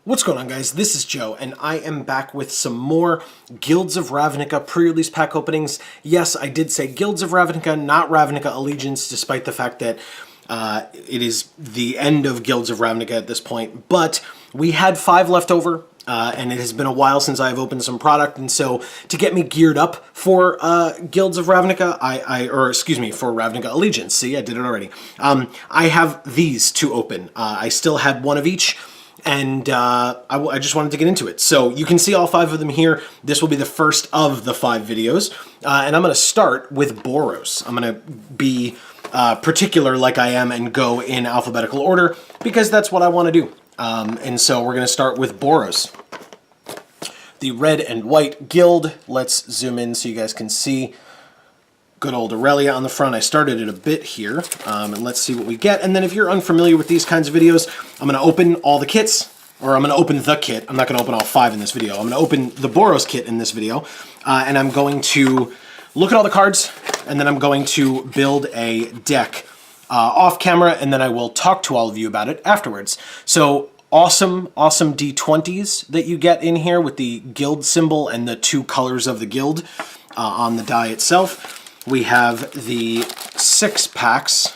What's going on, guys? This is Joe, and I am back with some more Guilds of Ravnica pre-release pack openings. Yes, I did say Guilds of Ravnica, not Ravnica Allegiance, despite the fact that it is the end of Guilds of Ravnica at this point. But we had 5 left over, and it has been a while since I've opened some product, and so to get me geared up for Guilds of Ravnica, for Ravnica Allegiance. See, I did it already. I have these to open. I still had one of each. And I just wanted to get into it. So you can see all 5 of them here. This will be the first of the 5 videos. And I'm going to start with Boros. I'm going to be particular like I am and go in alphabetical order because that's what I want to do. And so we're going to start with Boros. The red and white guild. Let's zoom in so you guys can see. Good old Aurelia on the front. I started it a bit here, and let's see what we get. And then if you're unfamiliar with these kinds of videos, I'm going to open all the kits, or I'm going to open the kit. I'm not going to open all 5 in this video. I'm going to open the Boros kit in this video, and I'm going to look at all the cards, and then I'm going to build a deck off camera, and then I will talk to all of you about it afterwards. So awesome D20s that you get in here with the guild symbol and the 2 colors of the guild on the die itself. We have the 6 packs.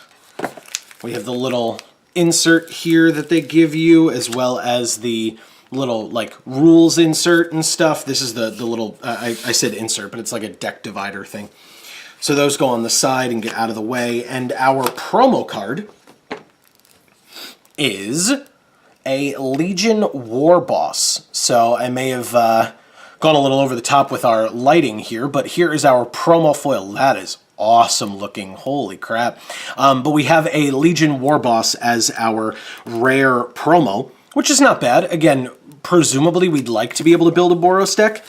We have the little insert here that they give you, as well as the little like rules insert and stuff. This is the little, I said insert, but it's like a deck divider thing. So those go on the side and get out of the way. And our promo card is a Legion War Boss. So I may have gone a little over the top with our lighting here, but here is our promo foil. That is awesome looking. Holy crap. But we have a Legion War Boss as our rare promo, which is not bad. Again, presumably we'd like to be able to build a Boros deck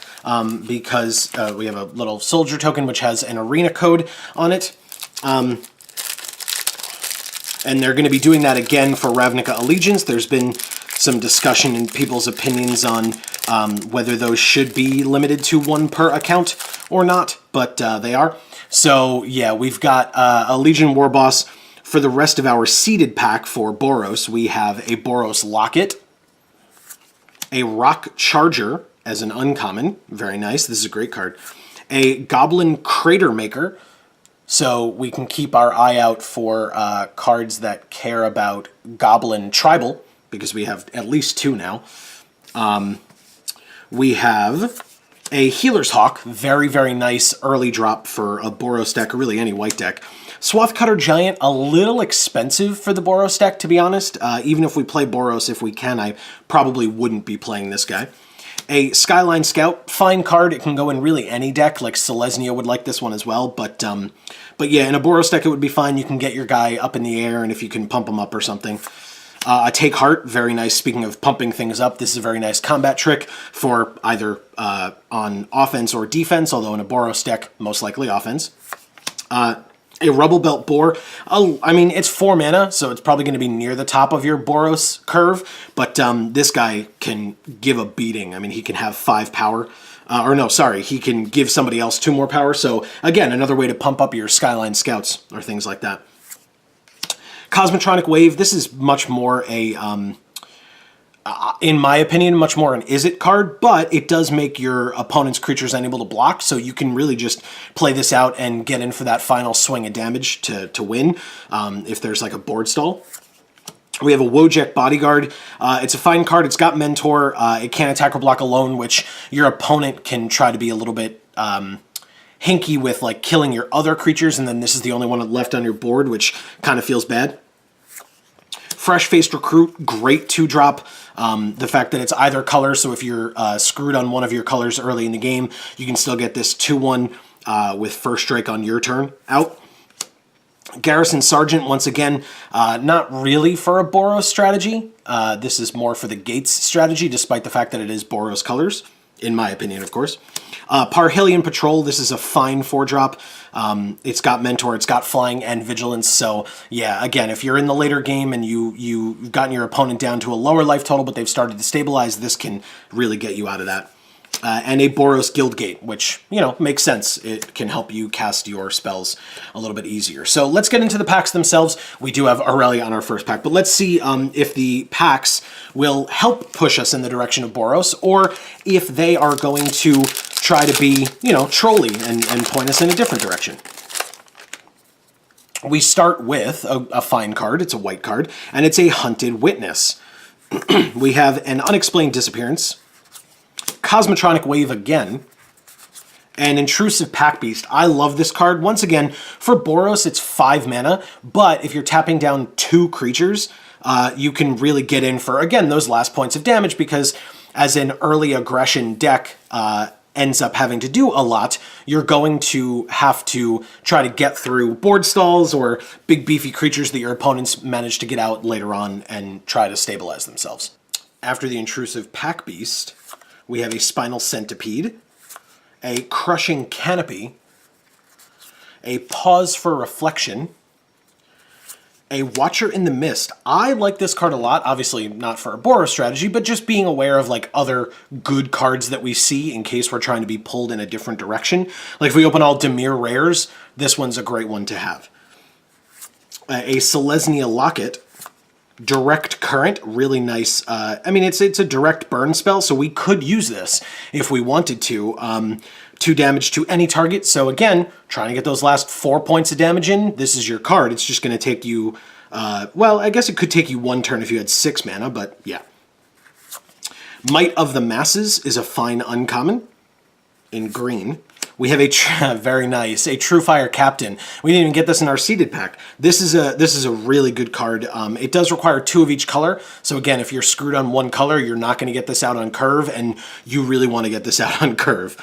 because we have a little soldier token which has an arena code on it. And they're going to be doing that again for Ravnica Allegiance. There's been some discussion in people's opinions on whether those should be limited to 1 per account or not, but they are. So yeah, we've got a Legion War Boss. For the rest of our seeded pack for Boros, we have a Boros Locket, a Rock Charger as an uncommon, very nice, this is a great card, a Goblin Crater Maker, so we can keep our eye out for cards that care about Goblin Tribal, because we have at least 2 now. We have a Healer's Hawk, very nice early drop for a Boros deck, or really any white deck. Swath Cutter Giant, a little expensive for the Boros deck, to be honest. Even if we play Boros, if we can, I probably wouldn't be playing this guy. A Skyline Scout, fine card. It can go in really any deck, like Selesnya would like this one as well. But yeah, in a Boros deck it would be fine. You can get your guy up in the air, and if you can pump him up or something. A Take Heart, very nice. Speaking of pumping things up, this is a very nice combat trick for either on offense or defense, although in a Boros deck, most likely offense. A Rubble Belt Boar. Oh, I mean, it's 4 mana, so it's probably going to be near the top of your Boros curve, but this guy can give a beating. I mean, he can have 5 power. He can give somebody else 2 more power, so again, another way to pump up your Skyline Scouts or things like that. Cosmotronic Wave, this is much more a, in my opinion, much more an is-it card, but it does make your opponent's creatures unable to block, so you can really just play this out and get in for that final swing of damage to win if there's like a board stall. We have a Wojek Bodyguard. It's a fine card. It's got Mentor. It can't attack or block alone, which your opponent can try to be a little bit hinky with, like killing your other creatures, and then this is the only one left on your board, which kind of feels bad. Fresh-Faced Recruit, great 2-drop. The fact that it's either color, so if you're screwed on one of your colors early in the game, you can still get this 2/1 with First Strike on your turn out. Garrison Sergeant, once again, not really for a Boros strategy. This is more for the Gates strategy, despite the fact that it is Boros colors, in my opinion, of course. Parhelion Patrol, this is a fine 4-drop. It's got Mentor, it's got Flying and Vigilance, so yeah, again, if you're in the later game and you've gotten your opponent down to a lower life total, but they've started to stabilize, this can really get you out of that. and a Boros Guildgate, which, you know, makes sense. It can help you cast your spells a little bit easier. So let's get into the packs themselves. We do have Aurelia on our first pack, but let's see if the packs will help push us in the direction of Boros, or if they are going to try to be, you know, trolly and point us in a different direction. We start with a fine card. It's a white card, and it's a Hunted Witness. We have an Unexplained Disappearance, Cosmotronic Wave again, and Intrusive Pack Beast. I love this card. Once again, for Boros, it's 5 mana, but if you're tapping down 2 creatures, you can really get in for, again, those last points of damage, because as an early aggression deck ends up having to do a lot, you're going to have to try to get through board stalls or big beefy creatures that your opponents manage to get out later on and try to stabilize themselves. After the Intrusive Pack Beast, we have a Spinal Centipede, a Crushing Canopy, a Pause for Reflection, a Watcher in the Mist. I like this card a lot, obviously not for a Boros strategy, but just being aware of like other good cards that we see in case we're trying to be pulled in a different direction. Like if we open all Dimir rares, this one's a great one to have. A Selesnya Locket, Direct Current, really nice. I mean, it's a direct burn spell, so we could use this if we wanted to. 2 damage to any target. So again, trying to get those last 4 points of damage in, this is your card. It's just going to take you, well, I guess it could take you 1 turn if you had 6 mana, but yeah. Might of the Masses is a fine uncommon in green. We have a very nice, a True Fire Captain. We didn't even get this in our seeded pack. This is a really good card. It does require 2 of each color. So again, if you're screwed on 1 color, you're not going to get this out on curve, and you really want to get this out on curve.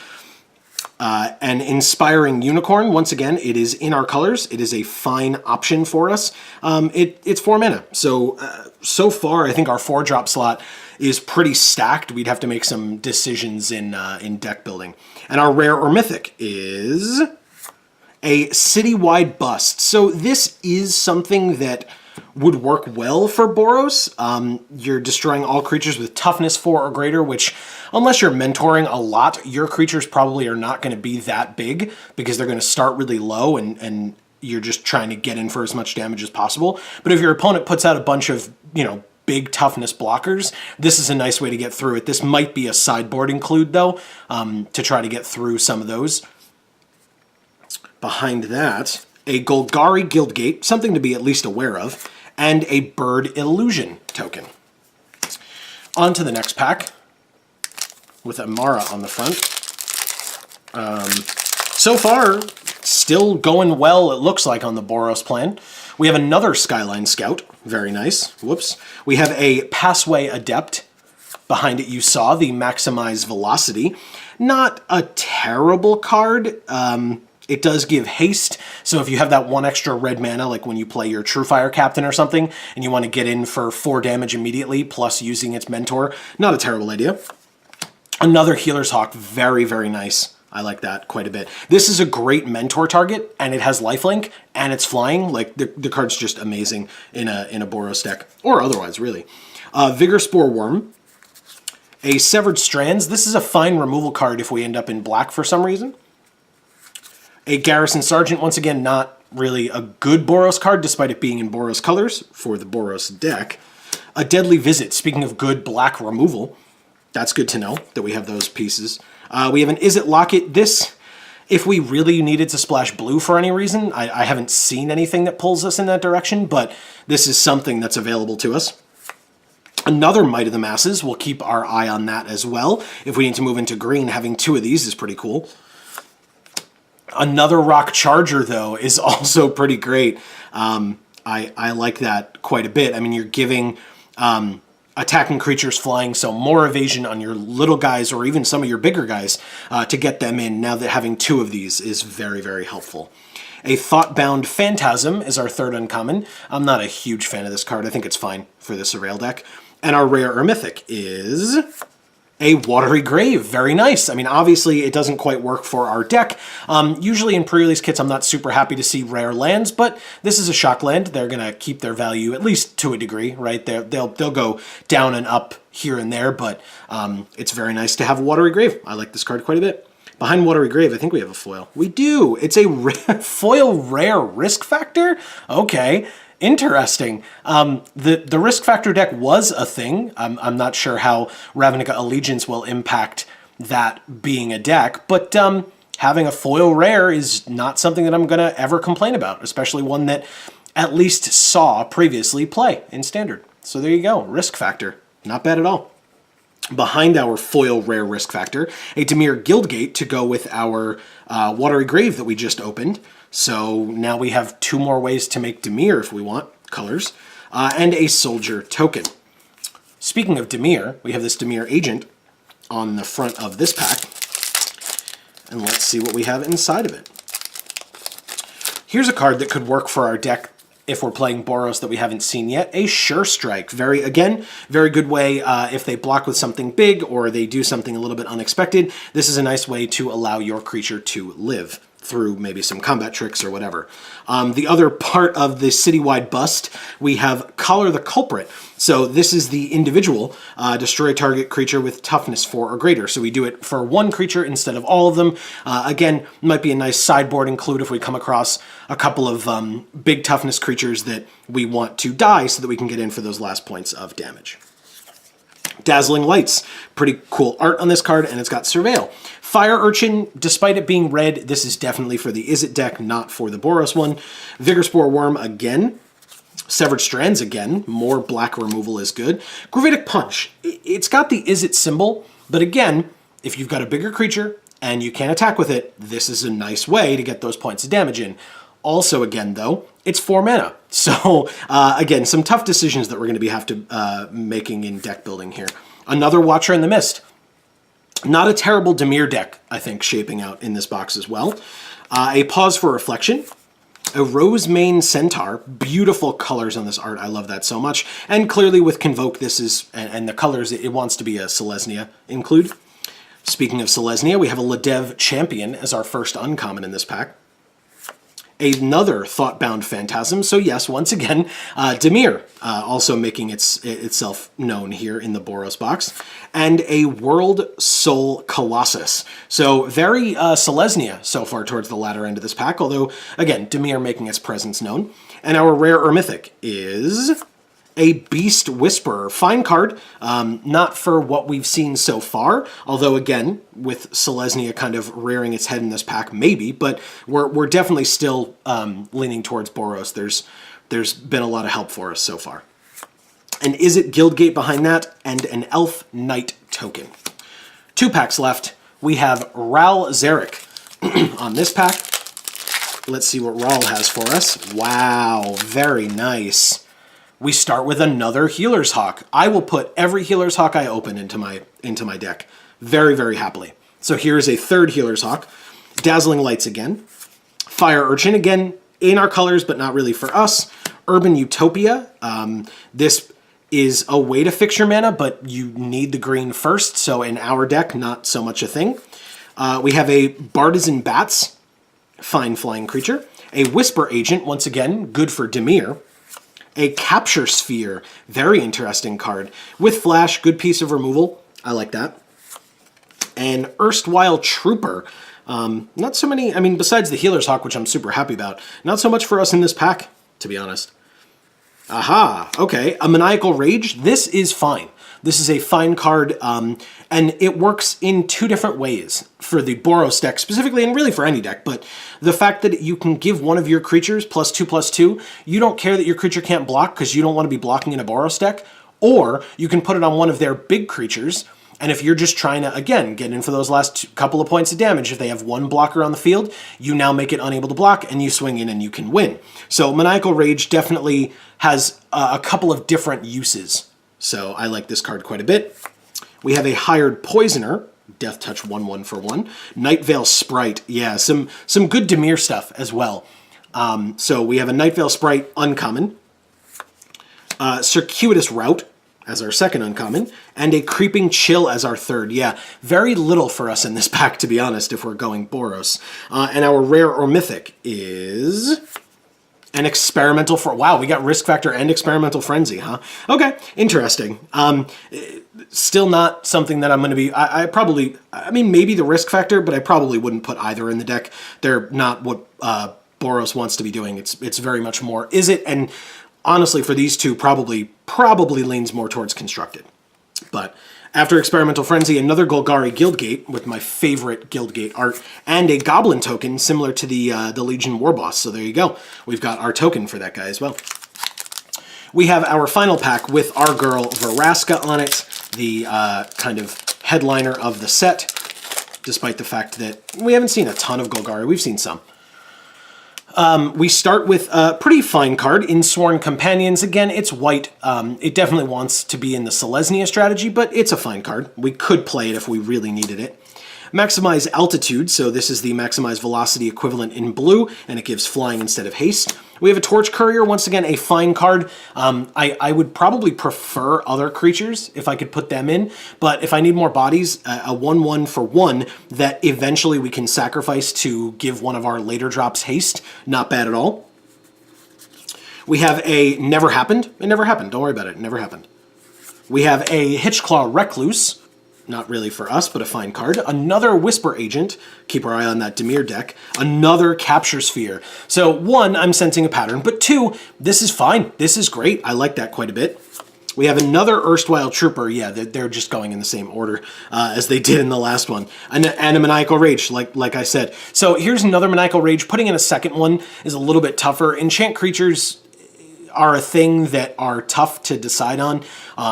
An Inspiring Unicorn, once again, it is in our colors. It is a fine option for us. It's 4 mana. So, so far, I think our 4-drop slot is pretty stacked. We'd have to make some decisions in deck building. And our rare or mythic is a Citywide Bust. So this is something that would work well for Boros. You're destroying all creatures with toughness 4 or greater, which, unless you're mentoring a lot, your creatures probably are not going to be that big because they're going to start really low and you're just trying to get in for as much damage as possible. But if your opponent puts out a bunch of, you know, big toughness blockers, this is a nice way to get through it. This might be a sideboard include, though, to try to get through some of those. Behind that, a Golgari Guildgate, something to be at least aware of, and a Bird Illusion token. On to the next pack, with Amara on the front. So far, still going well, it looks like, on the Boros plan. We have another Skyline Scout, very nice, whoops. We have a Passway Adept. Behind it you saw the Maximize Velocity. Not a terrible card. It does give haste, so if you have that 1 extra red mana, like when you play your True Fire Captain or something, and you want to get in for 4 damage immediately, plus using its mentor, not a terrible idea. Another Healer's Hawk, very, very nice. I like that quite a bit. This is a great mentor target, and it has lifelink, and it's flying. Like, the card's just amazing in a Boros deck, or otherwise, really. Vigor Spore Worm, a Severed Strands. This is a fine removal card if we end up in black for some reason. A Garrison Sergeant, once again, not really a good Boros card, despite it being in Boros colors for the Boros deck. A Deadly Visit, speaking of good black removal, that's good to know that we have those pieces. We have an Izzet Locket. This, if we really needed to splash blue for any reason, I haven't seen anything that pulls us in that direction, but this is something that's available to us. Another Might of the Masses, we'll keep our eye on that as well. If we need to move into green, having 2 of these is pretty cool. Another Rock Charger, though, is also pretty great. I like that quite a bit. I mean, you're giving attacking creatures flying, so more evasion on your little guys or even some of your bigger guys to get them in. Now that having 2 of these is very, very helpful. A Thoughtbound Phantasm is our 3rd uncommon. I'm not a huge fan of this card. I think it's fine for the Surveil deck. And our rare or mythic is A Watery Grave, very nice. I mean, obviously it doesn't quite work for our deck. Usually in pre-release kits, I'm not super happy to see rare lands, but this is a shock land. They're gonna keep their value at least to a degree, right? They'll go down and up here and there, but it's very nice to have a Watery Grave. I like this card quite a bit. Behind Watery Grave, I think we have a foil. We do. It's a foil rare risk factor. Okay. Interesting. The risk factor deck was a thing. I'm not sure how Ravnica Allegiance will impact that being a deck, but having a foil rare is not something that I'm going to ever complain about, especially one that at least saw previously play in Standard. So there you go. Risk factor. Not bad at all. Behind our foil rare risk factor, a Dimir Guildgate to go with our Watery Grave that we just opened. So now we have 2 more ways to make Dimir if we want, colors, and a Soldier token. Speaking of Dimir, we have this Dimir Agent on the front of this pack. And let's see what we have inside of it. Here's a card that could work for our deck if we're playing Boros that we haven't seen yet. A Sure Strike. Very good way if they block with something big or they do something a little bit unexpected. This is a nice way to allow your creature to live through maybe some combat tricks or whatever. The other part of the citywide bust, we have Collar the Culprit. So this is the individual, destroy target creature with toughness 4 or greater. So we do it for 1 creature instead of all of them. Again, might be a nice sideboard include if we come across a couple of big toughness creatures that we want to die so that we can get in for those last points of damage. Dazzling Lights. Pretty cool art on this card, and it's got Surveil. Fire Urchin, despite it being red, this is definitely for the Izzet deck, not for the Boros one. Vigorspore Worm again. Severed Strands again. More black removal is good. Gravitic Punch. It's got the Izzet symbol, but again, if you've got a bigger creature and you can't attack with it, this is a nice way to get those points of damage in. Also, again, though, it's 4 mana. So, again, some tough decisions that we're going to be making in deck building here. Another Watcher in the Mist. Not a terrible Dimir deck, I think, shaping out in this box as well. A Pause for Reflection. A Rosemane Centaur. Beautiful colors on this art. I love that so much. And clearly with Convoke, this is, and the colors, it wants to be a Selesnya include. Speaking of Selesnya, we have a Ladev Champion as our first uncommon in this pack. Another Thoughtbound Phantasm. So yes, once again, Dimir also making itself known here in the Boros box. And a World Soul Colossus. So very Selesnya so far towards the latter end of this pack, although, again, Dimir making its presence known. And our rare or mythic is a Beast Whisperer. Fine card, not for what we've seen so far, although again, with Selesnya kind of rearing its head in this pack, maybe, but we're definitely still leaning towards Boros. There's been a lot of help for us so far. An Izzet Guildgate behind that, and an Elf Knight token. 2 packs left. We have Ral Zarek on this pack. Let's see what Ral has for us. Wow, very nice. We start with another Healer's Hawk. I will put every Healer's Hawk I open into my deck very, very happily. So here's a 3rd Healer's Hawk. Dazzling Lights again. Fire Urchin again, in our colors, but not really for us. Urban Utopia. This is a way to fix your mana, but you need the green first, so in our deck, not so much a thing. We have a Bartizan Bats, fine flying creature. A Whisper Agent, once again, good for Dimir. A Capture Sphere, very interesting card. With Flash, good piece of removal. I like that. And Erstwhile Trooper. Not so many, I mean, besides the Healer's Hawk, which I'm super happy about, not so much for us in this pack, to be honest. Aha, okay. A Maniacal Rage. This is fine. This is a fine card, and it works in 2 different ways for the Boros deck specifically, and really for any deck, but the fact that you can give one of your creatures +2/+2, you don't care that your creature can't block because you don't want to be blocking in a Boros deck, or you can put it on one of their big creatures, and if you're just trying to, again, get in for those last couple of points of damage, if they have 1 blocker on the field, you now make it unable to block, and you swing in and you can win. So Maniacal Rage definitely has a couple of different uses. So I like this card quite a bit. We have a Hired Poisoner, Death Touch 1/1 for 1. Nightveil Sprite, yeah, some good Dimir stuff as well. So we have a Nightveil Sprite uncommon. Circuitous Route, as our second uncommon, and a Creeping Chill as our third. Yeah, very little for us in this pack, to be honest, if we're going Boros. And our rare or mythic is an Experimental... Wow, we got Risk Factor and Experimental Frenzy, huh? Okay, interesting. Still not something that I'm going to be... I mean, maybe the Risk Factor, but I probably wouldn't put either in the deck. They're not what Boros wants to be doing. It's very much more... Is it? And honestly, for these two, probably leans more towards Constructed. But after Experimental Frenzy, another Golgari Guildgate with my favorite Guildgate art, and a Goblin token similar to the Legion War Boss. So there you go. We've got our token for that guy as well. We have our final pack with our girl Vraska on it, the kind of headliner of the set, despite the fact that we haven't seen a ton of Golgari. We've seen some. We start with a pretty fine card, Insworn Companions. Again, it's white. It definitely wants to be in the Selesnya strategy, but it's a fine card. We could play it if we really needed it. Maximize Altitude, so this is the Maximize Velocity equivalent in blue, and it gives flying instead of haste. We have a Torch Courier, once again, a fine card. I would probably prefer other creatures if I could put them in, but if I need more bodies, a 1/1 for 1 that eventually we can sacrifice to give one of our later drops haste, not bad at all. We have a Never Happened. It never happened. Don't worry about it. It never happened. We have a Hitchclaw Recluse. Not really for us, but a fine card. Another Whisper Agent. Keep our eye on that Dimir deck. Another Capture Sphere. So, one, I'm sensing a pattern, but two, this is fine. This is great. I like that quite a bit. We have another Erstwhile Trooper. Yeah, they're just going in the same order as they did in the last one. And a Maniacal Rage, like I said. So here's another Maniacal Rage. Putting in a second one is a little bit tougher. Enchant creatures are a thing that are tough to decide on.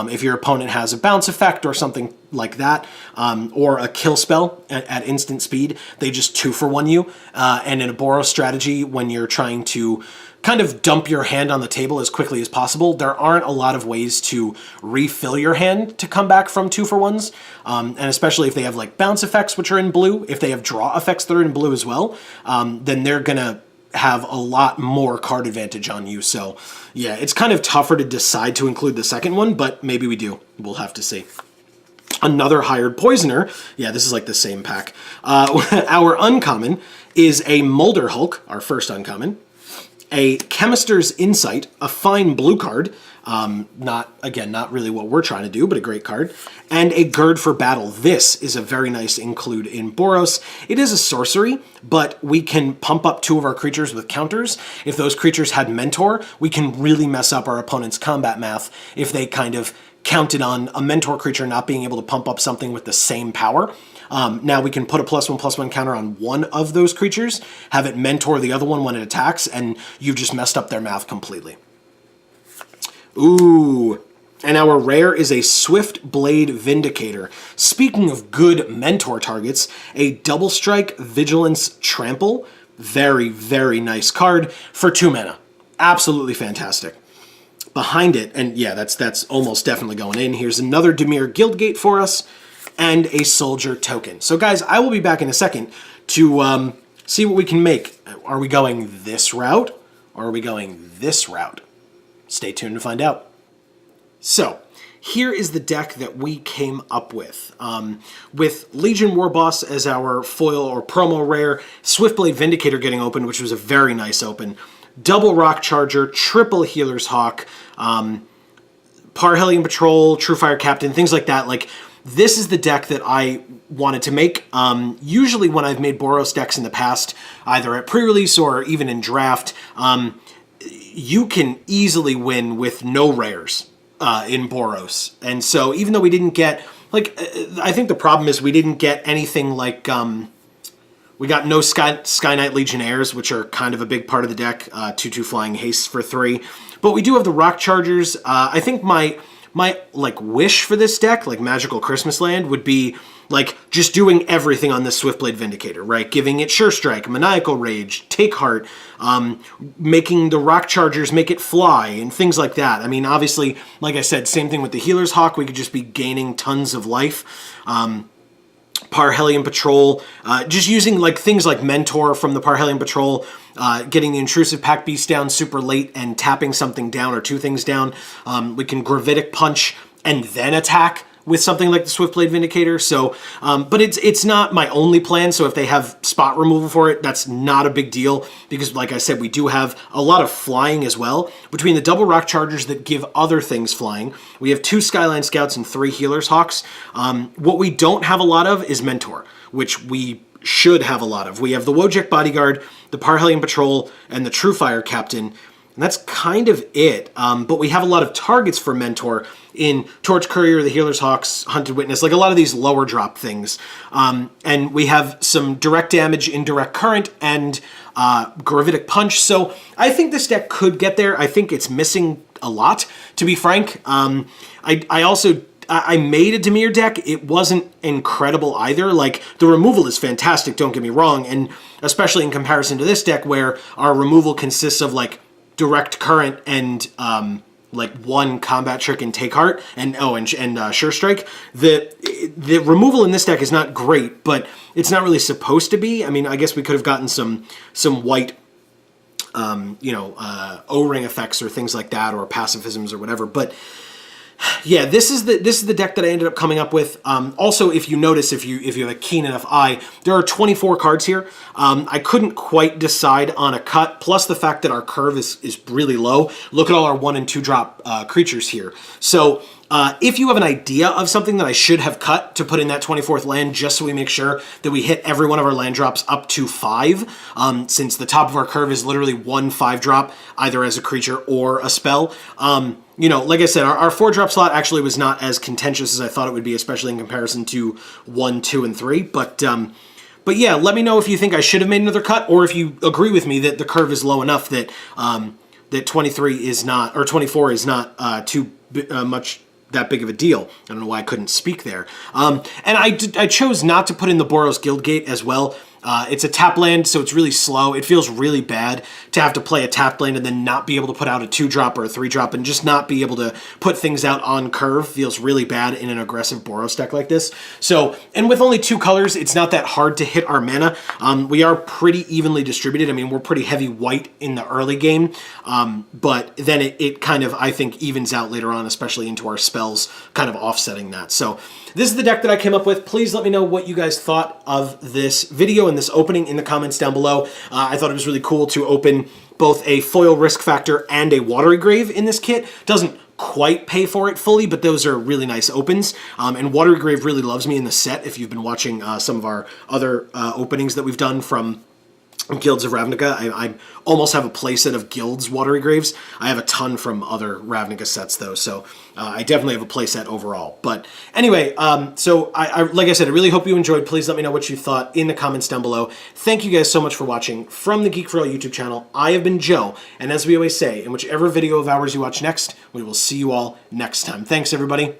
If your opponent has a bounce effect or something like that, or a kill spell at instant speed, they just 2-for-1 you. And in a Boros strategy, when you're trying to kind of dump your hand on the table as quickly as possible, there aren't a lot of ways to refill your hand to come back from 2-for-1s. And especially if they have like bounce effects, which are in blue, if they have draw effects that are in blue as well, then they're gonna have a lot more card advantage on you. So yeah, it's kind of tougher to decide to include the second one, but maybe we do. We'll have to see. Another Hired Poisoner. Yeah, this is like the same pack. Our uncommon is a Mulder Hulk, our first uncommon. A Chemister's Insight, a fine blue card. Not really what we're trying to do, but a great card. And a Gird for Battle. This is a very nice include in Boros. It is a sorcery, but we can pump up 2 of our creatures with counters. If those creatures had Mentor, we can really mess up our opponent's combat math if they kind of counted on a Mentor creature not being able to pump up something with the same power. Now we can put a +1/+1 counter on one of those creatures, have it mentor the other one when it attacks, and you've just messed up their math completely. Ooh. And our rare is a Swift Blade Vindicator. Speaking of good mentor targets, a Double Strike Vigilance Trample. Very, very nice card for 2 mana. Absolutely fantastic. Behind it, and yeah, that's almost definitely going in. Here's another Dimir Guildgate for us, and a Soldier token. So guys, I will be back in a second to see what we can make. Are we going this route, or are we going this route? Stay tuned to find out. So, here is the deck that we came up with. With Legion War Boss as our foil or promo rare, Swiftblade Vindicator getting open, which was a very nice open, double Rock Charger, triple Healer's Hawk, Parhelion Patrol, True Fire Captain, things like that. Like, this is the deck that I wanted to make. Usually when I've made Boros decks in the past, either at pre-release or even in draft, you can easily win with no rares in Boros. And so even though we didn't get, like, I think the problem is we didn't get anything like, we got no Sky Knight Legionnaires, which are kind of a big part of the deck, 2/2 flying haste for 3. But we do have the Rock Chargers. I think my like wish for this deck, like Magical Christmas Land, would be like just doing everything on this Swiftblade Vindicator, right? Giving it Sure Strike, Maniacal Rage, Take Heart, making the Rock Chargers make it fly, and things like that. I mean, obviously, like I said, same thing with the Healer's Hawk. We could just be gaining tons of life. Parhelion Patrol, just using like things like Mentor from the Parhelion Patrol, getting the Intrusive Pack Beast down super late and tapping something down or 2 things down. We can Gravitic Punch and then attack with something like the Swiftblade Vindicator. So, but it's not my only plan. So if they have spot removal for it, that's not a big deal because, like I said, we do have a lot of flying as well. Between the double rock chargers that give other things flying, we have 2 Skyline Scouts and 3 Healer's Hawks. What we don't have a lot of is Mentor, which we should have a lot of. We have the Wojek Bodyguard, the Parhelion Patrol, and the True Fire Captain. And that's kind of it. But we have a lot of targets for Mentor in Torch Courier, the Healer's Hawks, Hunted Witness, like a lot of these lower drop things. And we have some direct damage, indirect current, and Gravitic Punch. So I think this deck could get there. I think it's missing a lot, to be frank. I made a Dimir deck. It wasn't incredible either. Like, the removal is fantastic, don't get me wrong, and especially in comparison to this deck where our removal consists of, like, direct current and like 1 combat trick and take heart and sure strike. The removal in this deck is not great, but it's not really supposed to be. I mean, I guess we could have gotten some white O-ring effects or things like that, or pacifisms or whatever, but yeah, this is the deck that I ended up coming up with. Also, if you notice, if you have a keen enough eye, there are 24 cards here. I couldn't quite decide on a cut, plus the fact that our curve is really low. Look at all our 1 and 2 drop creatures here. So if you have an idea of something that I should have cut to put in that 24th land, just so we make sure that we hit every one of our land drops up to 5, since the top of our curve is literally 1 5-drop, either as a creature or a spell. Like I said, our 4-drop slot actually was not as contentious as I thought it would be, especially in comparison to 1, 2, and 3. But yeah, let me know if you think I should have made another cut, or if you agree with me that the curve is low enough that that 23 is not, or 24 is not too much that big of a deal. I don't know why I couldn't speak there. And I chose not to put in the Boros Guildgate as well. It's a tap land, so it's really slow. It feels really bad to have to play a tap land and then not be able to put out a 2-drop or a 3-drop and just not be able to put things out on curve. Feels really bad in an aggressive Boros deck like this. So, and with only 2 colors, it's not that hard to hit our mana. We are pretty evenly distributed. I mean, we're pretty heavy white in the early game, but then it kind of, I think, evens out later on, especially into our spells, kind of offsetting that. So this is the deck that I came up with. Please let me know what you guys thought of this video and this opening in the comments down below. I thought it was really cool to open both a foil Risk Factor and a Watery Grave in this kit. Doesn't quite pay for it fully, but those are really nice opens. And Watery Grave really loves me in the set. If you've been watching some of our other openings that we've done from Guilds of Ravnica, I almost have a playset of Guilds Watery Graves. I have a ton from other Ravnica sets though, so I definitely have a playset overall. But anyway, so I like I said, I really hope you enjoyed. Please let me know what you thought in the comments down below. Thank you guys so much for watching from the Geek for All YouTube channel. I have been Joe, and as we always say, in whichever video of ours you watch next, we will see you all next time. Thanks, everybody.